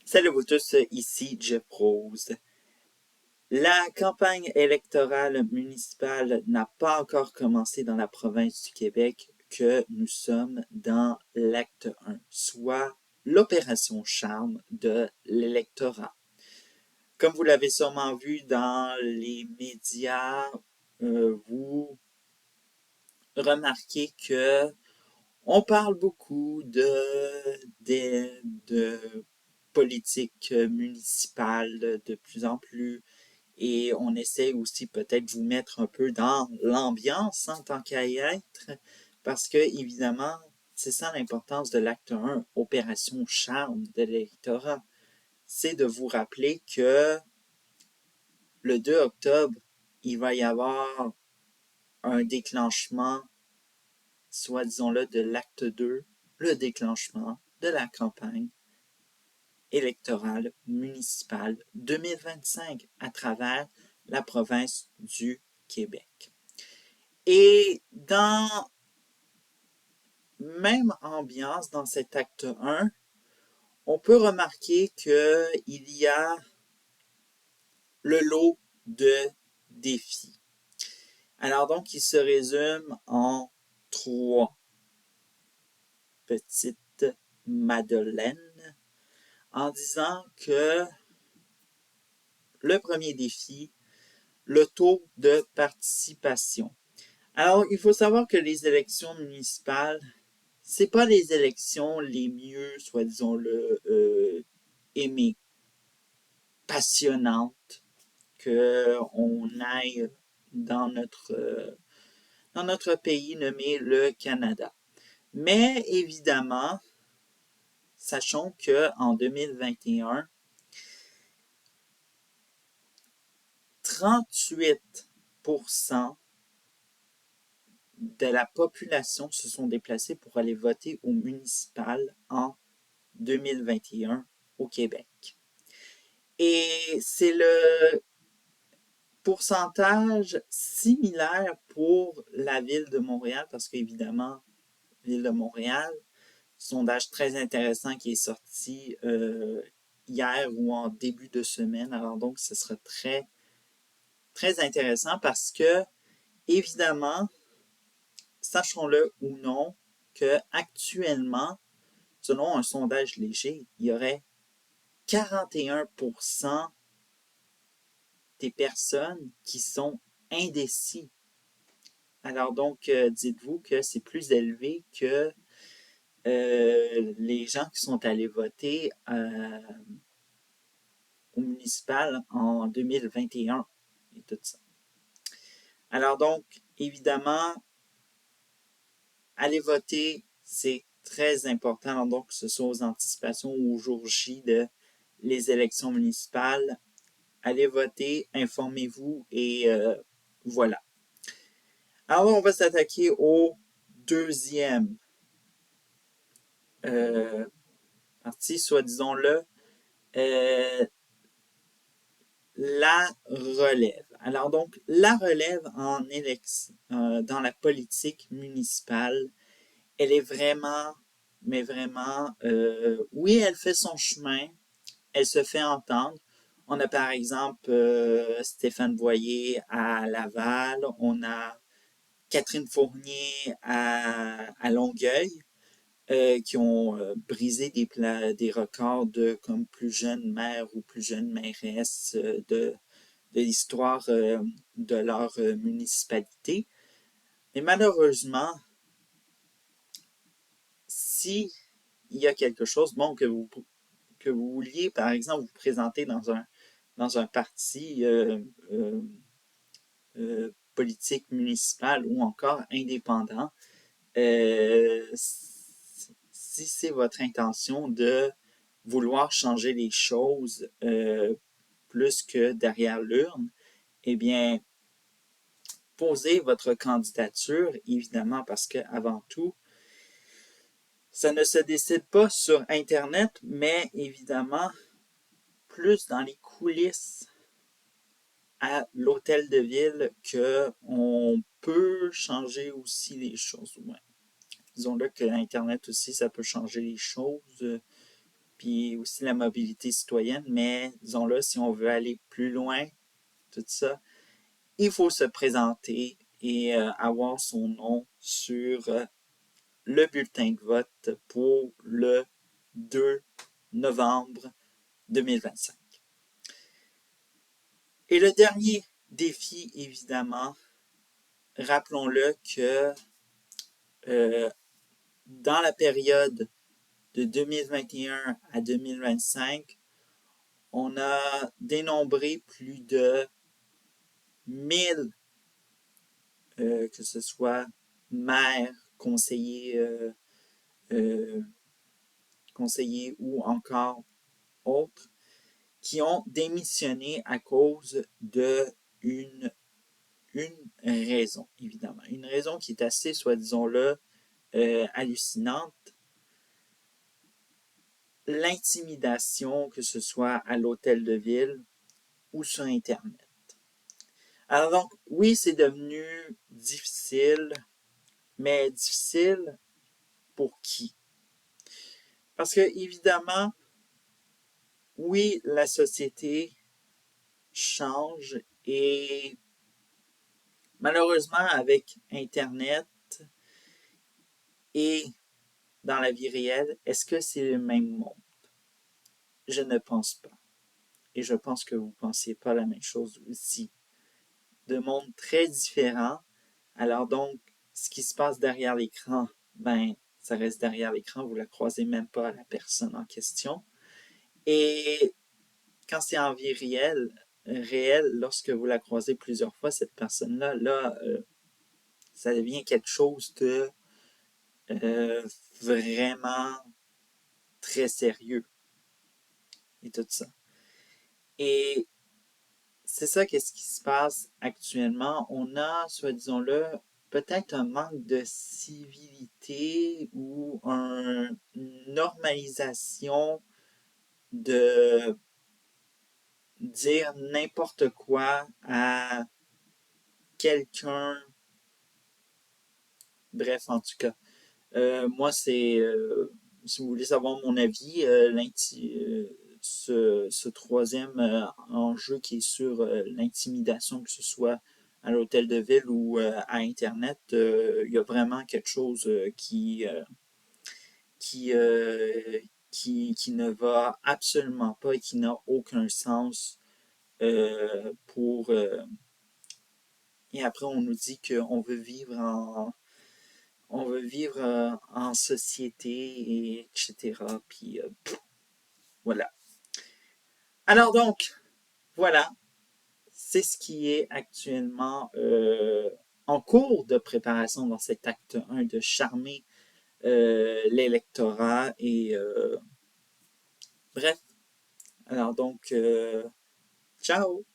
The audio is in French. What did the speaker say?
Salut à vous tous, ici Jeff Rose. La campagne électorale municipale n'a pas encore commencé dans la province du Québec que nous sommes dans l'acte 1, soit l'opération charme de l'électorat. Comme vous l'avez sûrement vu dans les médias, vous remarquez que on parle beaucoup de politique municipale de plus en plus et on essaie aussi peut-être de vous mettre un peu dans l'ambiance en tant qu'à y être parce que évidemment, c'est ça l'importance de l'acte 1, opération charme de l'électorat. C'est de vous rappeler que le 2 octobre, il va y avoir un déclenchement, soit disons-le, de l'acte 2, le déclenchement de la campagne électorale municipale 2025 à travers la province du Québec. Et dans même ambiance, dans cet acte 1, on peut remarquer qu'il y a le lot de défis. Alors donc, il se résume en 3 petites madeleines en disant que le premier défi, le taux de participation. Alors, il faut savoir que les élections municipales, c'est pas les élections les mieux, soit disons-le, aimées, passionnantes, qu'on aille dans notre pays nommé le Canada. Mais évidemment, sachons qu'en 2021, 38% de la population se sont déplacés pour aller voter au municipal en 2021 au Québec. Et c'est le pourcentage similaire pour la ville de Montréal, parce qu'évidemment, ville de Montréal, sondage très intéressant qui est sorti hier ou en début de semaine. Alors donc, ce sera très, très intéressant parce que, évidemment, sachons-le ou non, que actuellement, selon un sondage léger, il y aurait 41% des personnes qui sont indécis. Alors donc, dites-vous que c'est plus élevé que les gens qui sont allés voter au municipal en 2021 et tout ça. Alors donc, évidemment, aller voter, c'est très important. Donc, que ce soit aux anticipations ou au jour J de les élections municipales. Allez voter, informez-vous et voilà. Alors, on va s'attaquer au deuxième partie, soit disons-le, la relève. Alors donc, la relève en élection, dans la politique municipale, elle est vraiment, mais vraiment, oui, elle fait son chemin, elle se fait entendre. On a par exemple Stéphane Boyer à Laval, on a Catherine Fournier à Longueuil, qui ont brisé des records de comme plus jeune maire ou plus jeune mairesse de l'histoire de leur municipalité. Mais malheureusement, si il y a quelque chose, bon, que vous vouliez, par exemple, vous présenter dans un parti politique municipal ou encore indépendant, si c'est votre intention de vouloir changer les choses plus que derrière l'urne, eh bien, posez votre candidature, évidemment, parce que avant tout, ça ne se décide pas sur Internet, mais évidemment, plus dans les coulisses à l'hôtel de ville qu'on peut changer aussi les choses. Ouais. Disons-le que Internet aussi, ça peut changer les choses. puis aussi la mobilité citoyenne, mais disons-le, si on veut aller plus loin, tout ça, il faut se présenter et avoir son nom sur le bulletin de vote pour le 2 novembre 2025. Et le dernier défi, évidemment, rappelons-le que dans la période de 2021 à 2025, on a dénombré plus de 1000, que ce soit maires, conseillers ou encore autres, qui ont démissionné à cause de une raison, évidemment. Une raison qui est assez, soit disons-le, hallucinante. L'intimidation, que ce soit à l'hôtel de ville ou sur Internet. Alors donc, oui, c'est devenu difficile, mais difficile pour qui? Parce que, évidemment, oui, la société change et malheureusement, avec Internet et dans la vie réelle, est-ce que c'est le même monde? Je ne pense pas. Et je pense que vous ne pensiez pas la même chose aussi. De mondes très différents. Alors donc, ce qui se passe derrière l'écran, ben, ça reste derrière l'écran, vous ne la croisez même pas la personne en question. Et quand c'est en vie réelle, lorsque vous la croisez plusieurs fois, cette personne-là, ça devient quelque chose de vraiment très sérieux et tout ça. Et c'est ça qu'est-ce qui se passe actuellement. On a, soit disons-le, peut-être un manque de civilité ou une normalisation de dire n'importe quoi à quelqu'un. Bref, en tout cas. Moi, si vous voulez savoir mon avis, ce troisième enjeu qui est sur l'intimidation, que ce soit à l'hôtel de ville ou à Internet, il y a vraiment quelque chose qui, qui ne va absolument pas et qui n'a aucun sens pour... et après, on nous dit qu'on veut vivre en société, et etc. Puis voilà. Alors donc, voilà, c'est ce qui est actuellement en cours de préparation dans cet acte 1 de charmer l'électorat et bref. Alors donc, ciao!